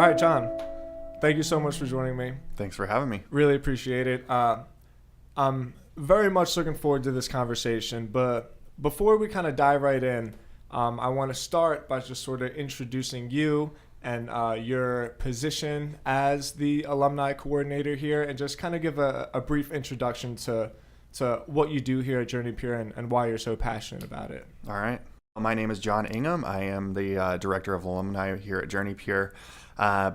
right, John, thank you so much for joining me. Thanks for having me. Really appreciate it. I'm very much looking forward to this conversation, but before we kind of dive right in, I want to start by just sort of introducing you and your position as the alumni coordinator here, and just kind of give a brief introduction to what you do here at JourneyPure and why you're so passionate about it. All right. My name is John Ingman. I am the director of alumni here at JourneyPure.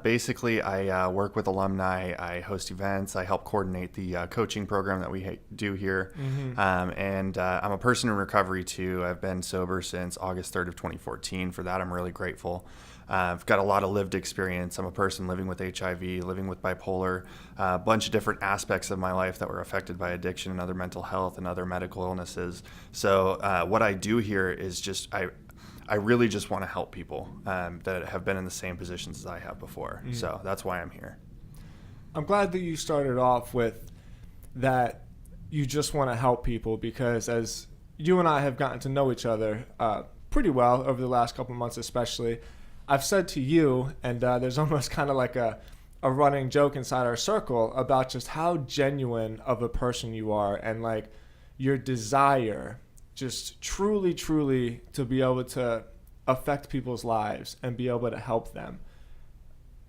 Basically, I work with alumni. I host events. I help coordinate the coaching program that we do here. Mm-hmm. And I'm a person in recovery too. I've been sober since August 3rd of 2014. For that, I'm really grateful. I've got a lot of lived experience. I'm a person living with HIV, living with bipolar, a bunch of different aspects of my life that were affected by addiction and other mental health and other medical illnesses. So what I do here is just, I really just want to help people that have been in the same positions as I have before. Mm-hmm. So that's why I'm here. I'm glad that you started off with that you just want to help people, because as you and I have gotten to know each other pretty well over the last couple of months especially, I've said to you, and there's almost kind of like a running joke inside our circle about just how genuine of a person you are, and like your desire just truly to be able to affect people's lives and be able to help them.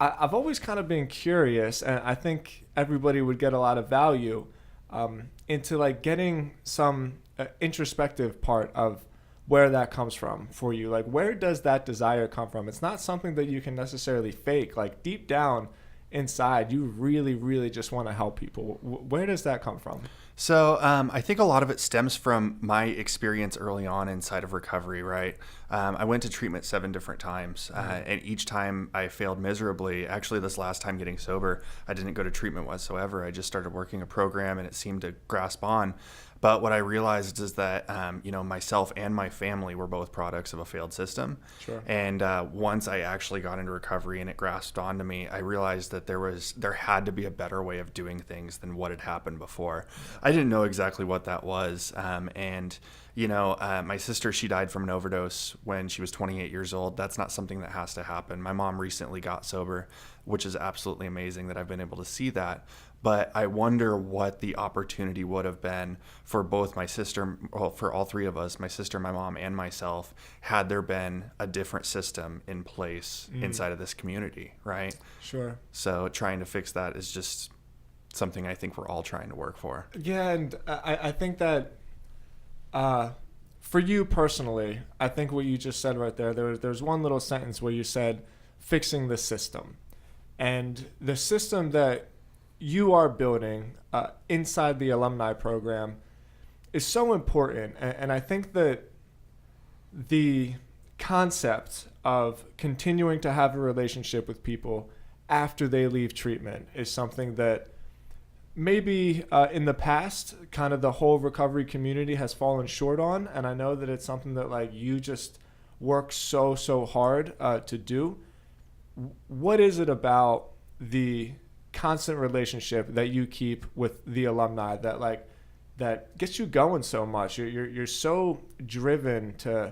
I've always kind of been curious, and I think everybody would get a lot of value into like getting some introspective part of where that comes from for you. Like, where does that desire come from? It's not something that you can necessarily fake. Like, deep down inside, you really just want to help people. Where does that come from? So I think a lot of it stems from my experience early on inside of recovery, right? I went to treatment 7 different times, and each time I failed miserably. Actually, this last time getting sober, I didn't go to treatment whatsoever. I just started working a program, and it seemed to grasp on. But what I realized is that, myself and my family were both products of a failed system. Sure. And once I actually got into recovery and it grasped onto me, I realized that there had to be a better way of doing things than what had happened before. I didn't know exactly what that was. My sister, she died from an overdose when she was 28 years old. That's not something that has to happen. My mom recently got sober, which is absolutely amazing that I've been able to see that. But I wonder what the opportunity would have been for both my sister, well, for all three of us, my sister, my mom, and myself, had there been a different system in place inside of this community, right? Sure. So trying to fix that is just something I think we're all trying to work for. Yeah, and I think that for you personally, I think what you just said right there's one little sentence where you said, fixing the system. And the system that you are building inside the alumni program is so important. And I think that the concept of continuing to have a relationship with people after they leave treatment is something that maybe in the past, kind of the whole recovery community has fallen short on. And I know that it's something that like you just work so hard to do. What is it about the constant relationship that you keep with the alumni that gets you going so much? You're so driven to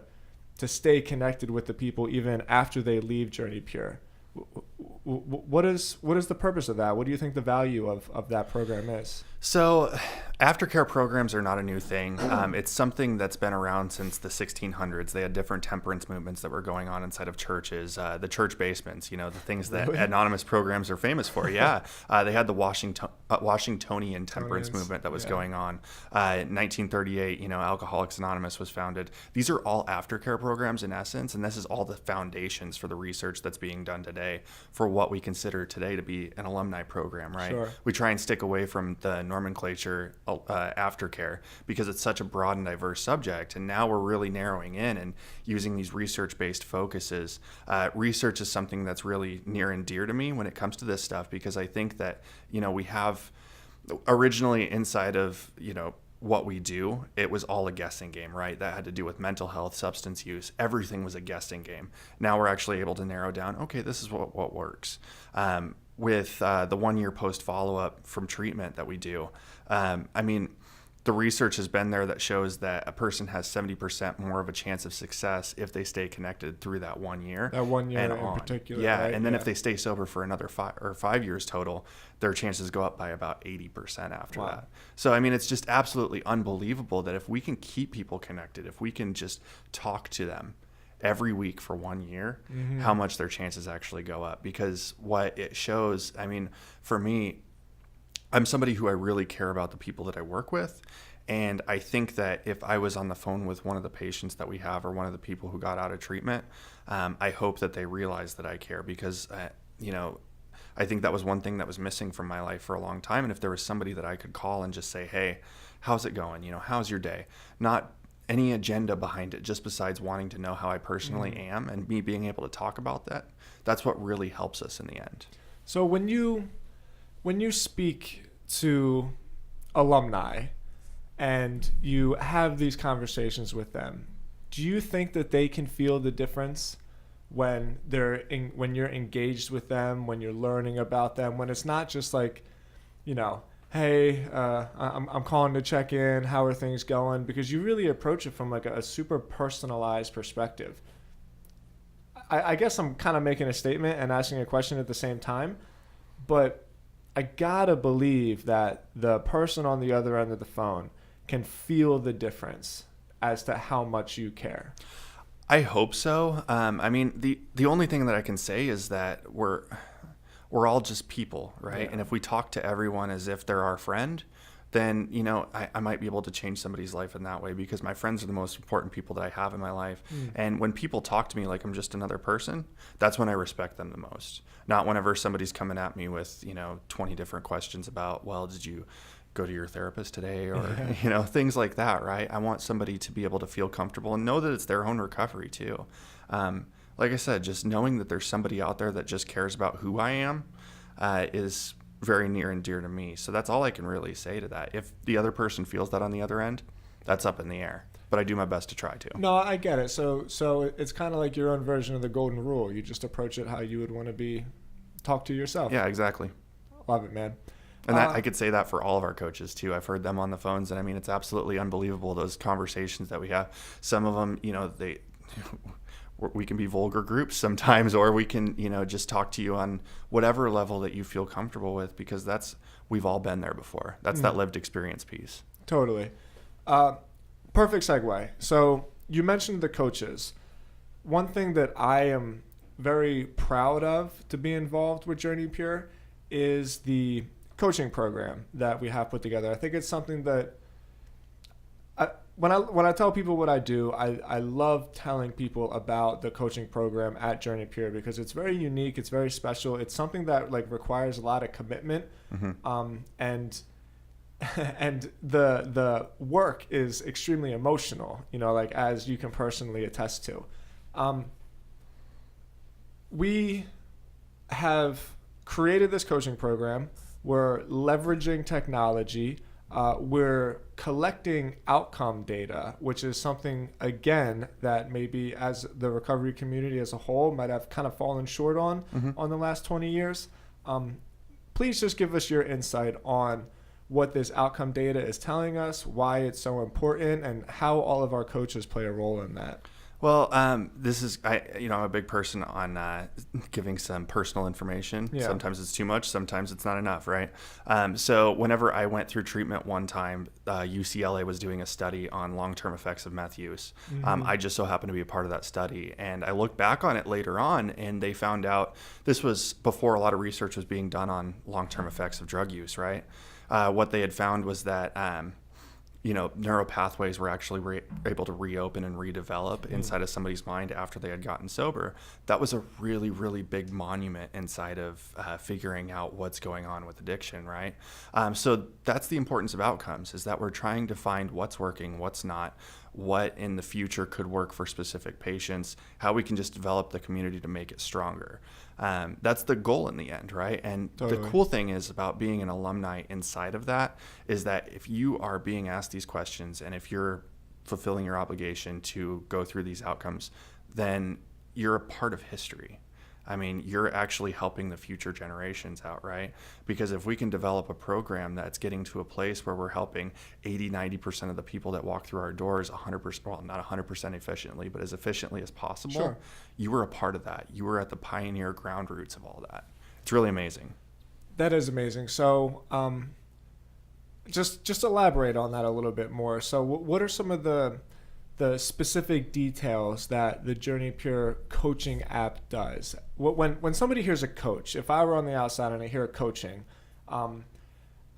stay connected with the people even after they leave JourneyPure. What is the purpose of that? What do you think the value of that program is? So aftercare programs are not a new thing. It's something that's been around since the 1600s. They had different temperance movements that were going on inside of churches, the church basements, the things that anonymous programs are famous for. Yeah. They had the Washingtonian temperance movement that was going on. In 1938, Alcoholics Anonymous was founded. These are all aftercare programs in essence, and this is all the foundations for the research that's being done today for what we consider today to be an alumni program, right? Sure. We try and stick away from the nomenclature aftercare because it's such a broad and diverse subject, and now we're really narrowing in and using these research-based focuses. Research is something that's really near and dear to me when it comes to this stuff, because I think that we have originally inside of what we do, it was all a guessing game, right? That had to do with mental health, substance use. Everything was a guessing game. Now we're actually able to narrow down, okay, this is what works. With the 1 year post follow-up from treatment that we do, the research has been there that shows that a person has 70% more of a chance of success if they stay connected through that 1 year. That 1 year and in on. particular. Yeah, right? and then if they stay sober for another 5 years total, their chances go up by about 80% after Wow. that. So, I mean, it's just absolutely unbelievable that if we can keep people connected, if we can just talk to them every week for 1 year, how much their chances actually go up. Because what it shows, I mean, for me, I'm somebody who I really care about the people that I work with. And I think that if I was on the phone with one of the patients that we have or one of the people who got out of treatment, I hope that they realize that I care because, I think that was one thing that was missing from my life for a long time. And if there was somebody that I could call and just say, hey, how's it going? How's your day? Not any agenda behind it, just besides wanting to know how I personally am and me being able to talk about that. That's what really helps us in the end. So when you speak to alumni and you have these conversations with them, do you think that they can feel the difference when when you're engaged with them, when you're learning about them, when it's not just like, hey, I'm calling to check in, how are things going? Because you really approach it from like a super personalized perspective. I guess I'm kind of making a statement and asking a question at the same time, but I gotta believe that the person on the other end of the phone can feel the difference as to how much you care. I hope so. I mean, the only thing that I can say is that we're all just people, right? Yeah. And if we talk to everyone as if they're our friend, then, I might be able to change somebody's life in that way because my friends are the most important people that I have in my life. And when people talk to me like I'm just another person, that's when I respect them the most. Not whenever somebody's coming at me with, 20 different questions about, well, did you go to your therapist today? Or, things like that, right? I want somebody to be able to feel comfortable and know that it's their own recovery too. Like I said, just knowing that there's somebody out there that just cares about who I am is very near and dear to me. So that's all I can really say to that. If the other person feels that on the other end, that's up in the air. But I do my best to try to. No, I get it. So it's kind of like your own version of the golden rule. You just approach it how you would want to talk to yourself. Yeah, exactly. Love it, man. And I could say that for all of our coaches too. I've heard them on the phones, and I mean, it's absolutely unbelievable, those conversations that we have. Some of them, we can be vulgar groups sometimes, or we can, just talk to you on whatever level that you feel comfortable with, because we've all been there before. That's that lived experience piece. Totally. Perfect segue. So you mentioned the coaches. One thing that I am very proud of to be involved with JourneyPure is the coaching program that we have put together. I think it's something that when I tell people what I do, I love telling people about the coaching program at JourneyPure because it's very unique, it's very special. It's something that requires a lot of commitment, and the work is extremely emotional. As you can personally attest to. We have created this coaching program. We're leveraging technology. We're collecting outcome data, which is something, again, that maybe as the recovery community as a whole might have kind of fallen short on the last 20 years. Please just give us your insight on what this outcome data is telling us, why it's so important, and how all of our coaches play a role in that. Well, I'm a big person on giving some personal information. Yeah. Sometimes it's too much, sometimes it's not enough, right? So whenever I went through treatment one time, UCLA was doing a study on long-term effects of meth use. I just so happened to be a part of that study, and I looked back on it later on, and they found out this was before a lot of research was being done on long-term effects of drug use, right? What they had found was that neuropathways were actually able to reopen and redevelop inside of somebody's mind after they had gotten sober. That was a really, really big monument inside of figuring out what's going on with addiction, right? So that's the importance of outcomes, is that we're trying to find what's working, what's not, what in the future could work for specific patients, how we can just develop the community to make it stronger. That's the goal in the end, right? And Totally. The cool thing is about being an alumni inside of that is that if you are being asked these questions and if you're fulfilling your obligation to go through these outcomes, then you're a part of history. I mean, you're actually helping the future generations out, right? Because if we can develop a program that's getting to a place where we're helping 80-90% of the people that walk through our doors 100%, well, not 100% efficiently, but as efficiently as possible, Sure. You were a part of that. You were at the pioneer ground roots of all that. It's really amazing. That is amazing. So, just elaborate on that a little bit more. So, what are some of the specific details that the JourneyPure coaching app does? When somebody hears a coach, if I were on the outside and I hear a coaching,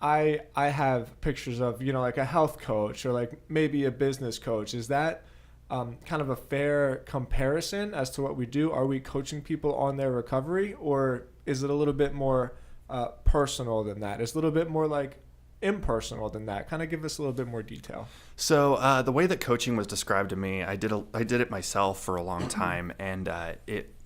I have pictures of, like a health coach or like maybe a business coach. Is that kind of a fair comparison as to what we do? Are we coaching people on their recovery, or is it a little bit more personal than that? Is it a little bit more like impersonal than that? Kind of give us a little bit more detail. So the way that coaching was described to me, I did it myself for a long time, and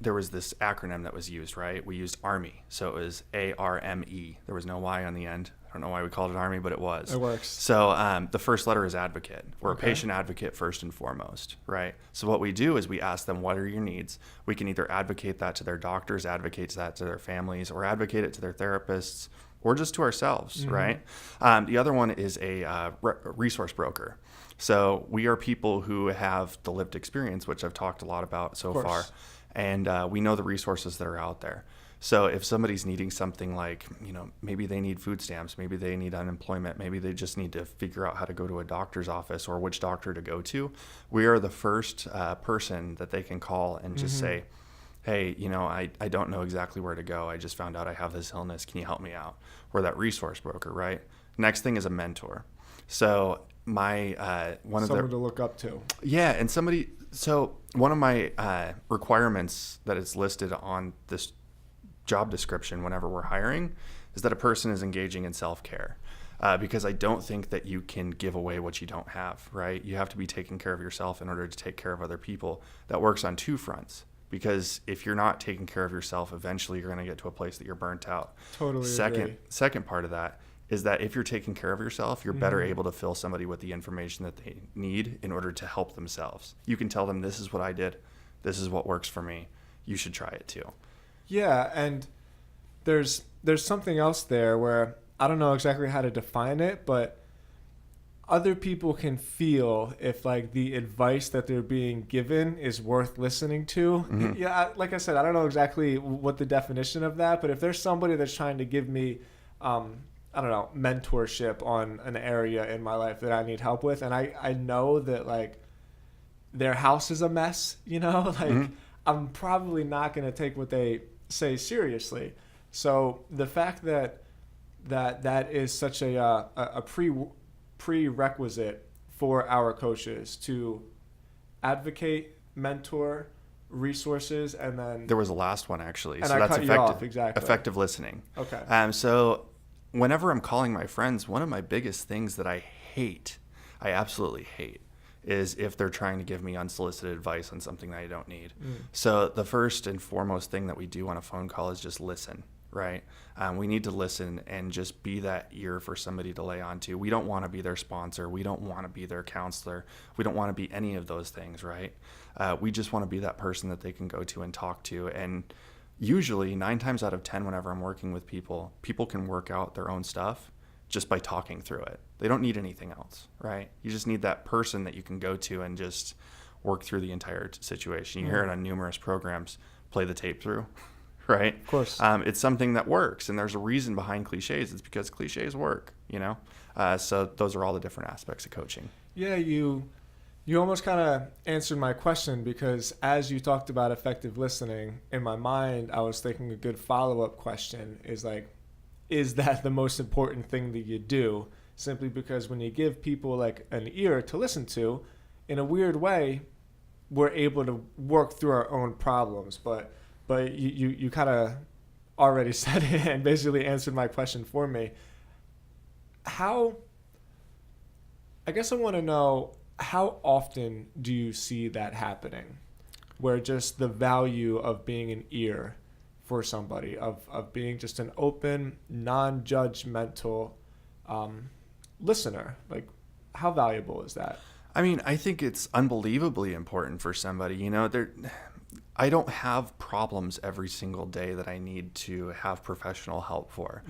there was this acronym that was used, right? We used ARMY, so it was ARME. There was no Y on the end. I don't know why we called it ARMY, but it was. It works. So the first letter is advocate. We're a patient advocate first and foremost, right? So what we do is we ask them, what are your needs? We can either advocate that to their doctors, advocate that to their families, or advocate it to their therapists, or just to ourselves, right? The other one is a resource broker. So we are people who have the lived experience, which I've talked a lot about so far, and we know the resources that are out there. So if somebody's needing something like, maybe they need food stamps, maybe they need unemployment, maybe they just need to figure out how to go to a doctor's office or which doctor to go to, we are the first person that they can call and just say, hey, I don't know exactly where to go. I just found out I have this illness. Can you help me out? We're that resource broker, right? Next thing is a mentor. So someone to look up to. Yeah, and so one of my requirements that is listed on this job description whenever we're hiring is that a person is engaging in self-care. Because I don't think that you can give away what you don't have, right? You have to be taking care of yourself in order to take care of other people. That works on two fronts. Because if you're not taking care of yourself, eventually you're going to get to a place that you're burnt out. Totally agree. Second part of that is that if you're taking care of yourself, you're better able to fill somebody with the information that they need in order to help themselves. You can tell them, this is what I did. This is what works for me. You should try it too. Yeah, and there's something else there where I don't know exactly how to define it, but other people can feel if like the advice that they're being given is worth listening to. Yeah, like I said, I don't know exactly what the definition of that, but if there's somebody that's trying to give me, I don't know, mentorship on an area in my life that I need help with, and I know that like their house is a mess, like I'm probably not going to take what they say seriously. So the fact that is such a prerequisite for our coaches to advocate, mentor, resources, and then there was a last one actually. And so I that's cut you off, exactly. Effective listening. Okay. So whenever I'm calling my friends, one of my biggest things that I absolutely hate, is if they're trying to give me unsolicited advice on something that I don't need. So the first and foremost thing that we do on a phone call is just listen, right? We need to listen and just be that ear for somebody to lay onto. We don't want to be their sponsor. We don't want to be their counselor. We don't want to be any of those things, right? We just want to be that person that they can go to and talk to. And usually 9 times out of 10, whenever I'm working with people can work out their own stuff just by talking through it. They don't need anything else, right? You just need that person that you can go to and just work through the entire situation. You hear it on numerous programs, play the tape through, right? Of course. It's something that works, and there's a reason behind cliches. It's because cliches work, So those are all the different aspects of coaching. Yeah, you almost kind of answered my question, because as you talked about effective listening, in my mind, I was thinking a good follow-up question is like, is that the most important thing that you do? Simply because when you give people like an ear to listen to, in a weird way, we're able to work through our own problems. But you kind of already said it and basically answered my question for me. I guess I want to know, how often do you see that happening, where just the value of being an ear for somebody, of being just an open, non-judgmental listener? Like, how valuable is that? I mean, I think it's unbelievably important for somebody. You know, I don't have problems every single day that I need to have professional help for.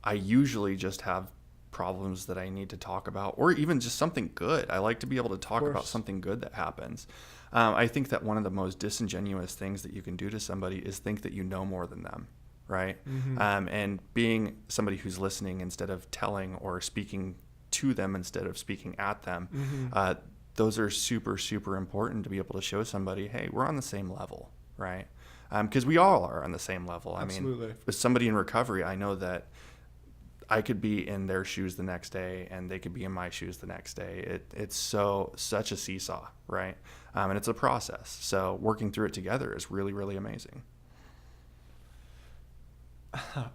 I usually just have problems that I need to talk about, or even just something good. I like to be able to talk about something good that happens. I think that one of the most disingenuous things that you can do to somebody is think that you know more than them, right? And being somebody who's listening instead of telling, or speaking to them instead of speaking at them, those are super, super important to be able to show somebody, hey, we're on the same level, right? Because we all are on the same level. Absolutely. I mean, with somebody in recovery, I know that I could be in their shoes the next day and they could be in my shoes the next day. It's such a seesaw, right? And it's a process. So working through it together is really, really amazing.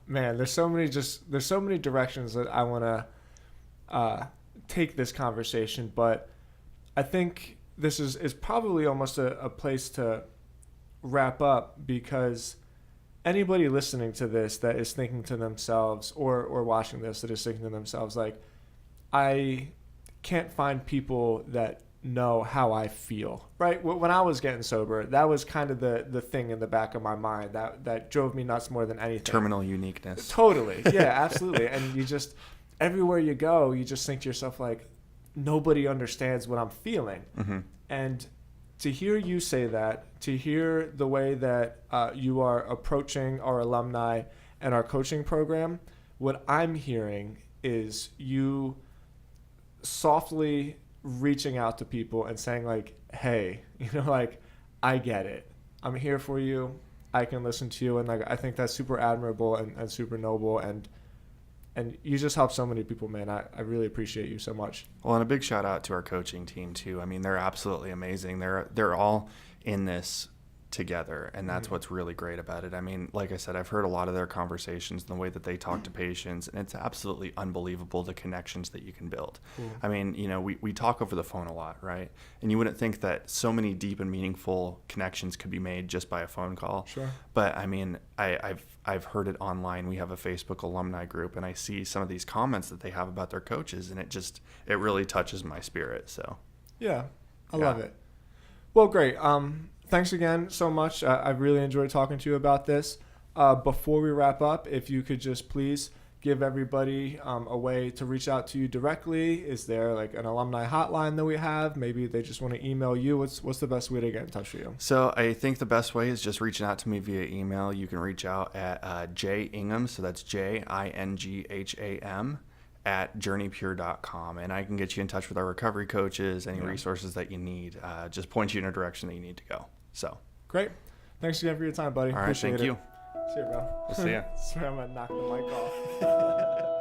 Man, there's so many directions that I want to take this conversation, but I think this is probably almost a place to wrap up, because anybody listening to this that is thinking to themselves, or watching this that is thinking to themselves, like, I can't find people that know how I feel, right? When I was getting sober, that was kind of the thing in the back of my mind that drove me nuts more than anything. Terminal uniqueness. Totally. Yeah, absolutely. And you just, everywhere you go, you just think to yourself, like, nobody understands what I'm feeling. And to hear you say that, to hear the way that you are approaching our alumni and our coaching program, what I'm hearing is you softly reaching out to people and saying, like, hey, like, I get it. I'm here for you. I can listen to you. And like, I think that's super admirable and super noble. And you just help so many people, man. I really appreciate you so much. Well, and a big shout out to our coaching team too. I mean, they're absolutely amazing. They're all in this together, and that's what's really great about it. I mean, like I said, I've heard a lot of their conversations and the way that they talk to patients, and it's absolutely unbelievable the connections that you can build. I mean, we talk over the phone a lot, right? And you wouldn't think that so many deep and meaningful connections could be made just by a phone call. Sure. But I mean, I've heard it online. We have a Facebook alumni group, and I see some of these comments that they have about their coaches, and it really touches my spirit. So yeah, I love it. Well, great. Thanks again so much. I really enjoyed talking to you about this. Before we wrap up, if you could just please give everybody a way to reach out to you directly. Is there like an alumni hotline that we have? Maybe they just want to email you. What's the best way to get in touch with you? So I think the best way is just reaching out to me via email. You can reach out at J Ingham, so that's JINGHAM at JourneyPure.com, and I can get you in touch with our recovery coaches, any resources that you need, just point you in a direction that you need to go. So great. Thanks again for your time, buddy. All right, thank you. See you, bro. We'll see ya. Sorry, I'm going to knock the mic off.